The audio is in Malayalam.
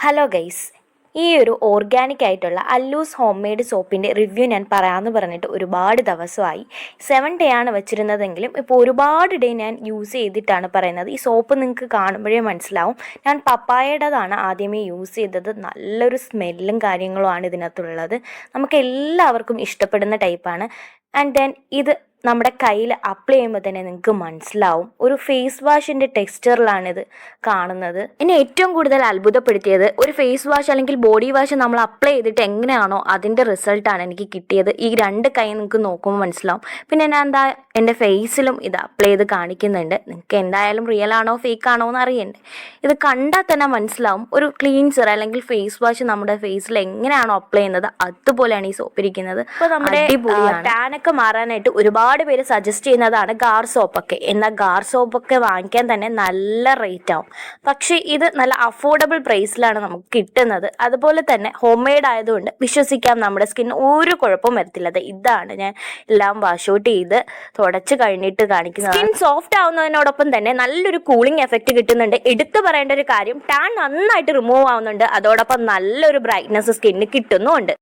ഹലോ ഗൈസ്, ഈ ഒരു ഓർഗാനിക് ആയിട്ടുള്ള അല്ലൂസ് ഹോം മെയ്ഡ് സോപ്പിൻ്റെ റിവ്യൂ ഞാൻ പറയാമെന്ന് പറഞ്ഞിട്ട് ഒരുപാട് ദിവസമായി. 7 ഡേ ആണ് വെച്ചിരുന്നതെങ്കിലും ഇപ്പോൾ ഒരുപാട് ഡേ ഞാൻ യൂസ് ചെയ്തിട്ടാണ് പറയുന്നത്. ഈ സോപ്പ് നിങ്ങൾക്ക് കാണുമ്പോഴേ മനസ്സിലാവും. ഞാൻ പപ്പായയുടേതാണ് ആദ്യമേ യൂസ് ചെയ്തത്. നല്ലൊരു സ്മെല്ലും കാര്യങ്ങളുമാണ് ഇതിനകത്തുള്ളത്. നമുക്ക് എല്ലാവർക്കും ഇഷ്ടപ്പെടുന്ന ടൈപ്പാണ്. ആൻഡ് ദെൻ ഇത് നമ്മുടെ കയ്യിൽ അപ്ലൈ ചെയ്യുമ്പോൾ തന്നെ നിങ്ങൾക്ക് മനസ്സിലാവും. ഒരു ഫേസ് വാഷിൻ്റെ ടെക്സ്ചറിലാണിത് കാണുന്നത്. എന്നെ ഏറ്റവും കൂടുതൽ അത്ഭുതപ്പെടുത്തിയത് ഒരു ഫേസ് വാഷ് അല്ലെങ്കിൽ ബോഡി വാഷ് നമ്മൾ അപ്ലൈ ചെയ്തിട്ട് എങ്ങനെയാണോ അതിൻ്റെ റിസൾട്ടാണ് എനിക്ക് കിട്ടിയത്. ഈ രണ്ട് കൈ നിങ്ങൾക്ക് നോക്കുമ്പോൾ മനസ്സിലാവും. പിന്നെ ഞാൻ എന്താ എൻ്റെ ഫേസിലും ഇത് അപ്ലൈ ചെയ്ത് കാണിക്കുന്നുണ്ട്. നിങ്ങൾക്ക് എന്തായാലും റിയൽ ആണോ ഫേക്ക് ആണോ എന്ന് അറിയണ്ടേ. ഇത് കണ്ടാൽ തന്നെ മനസ്സിലാവും. ഒരു ക്ലീൻസർ അല്ലെങ്കിൽ ഫേസ് വാഷ് നമ്മുടെ ഫേസിൽ എങ്ങനെയാണോ അപ്ലൈ ചെയ്യുന്നത് അതുപോലെയാണ് ഈ സോപ്പ് ഇരിക്കുന്നത്. അപ്പോൾ നമ്മുടെ ടാനൊക്കെ മാറാനായിട്ട് ഒരുപാട് പേര് സജസ്റ്റ് ചെയ്യുന്നതാണ് ഗാർ സോപ്പൊക്കെ. എന്നാൽ ഗാർ സോപ്പൊക്കെ വാങ്ങിക്കാൻ തന്നെ നല്ല റേറ്റ് ആവും. പക്ഷേ ഇത് നല്ല അഫോർഡബിൾ പ്രൈസിലാണ് നമുക്ക് കിട്ടുന്നത്. അതുപോലെ തന്നെ ഹോം മെയ്ഡ് ആയതുകൊണ്ട് വിശ്വസിക്കാം, നമ്മുടെ സ്കിൻ ഒരു കുഴപ്പവും വരത്തില്ല. ഇതാണ് ഞാൻ എല്ലാം വാഷ് ഔട്ട് ചെയ്ത് തുടച്ച് കഴിഞ്ഞിട്ട് കാണിക്കുന്നത്. സ്കിൻ സോഫ്റ്റ് ആവുന്നതിനോടൊപ്പം തന്നെ നല്ലൊരു കൂളിംഗ് എഫക്റ്റ് കിട്ടുന്നുണ്ട്. എടുത്തു പറയേണ്ട ഒരു കാര്യം, ടാൻ നന്നായിട്ട് റിമൂവ് ആവുന്നുണ്ട്. അതോടൊപ്പം നല്ലൊരു ബ്രൈറ്റ്നസ് സ്കിന്നിന് കിട്ടുന്നുമുണ്ട്.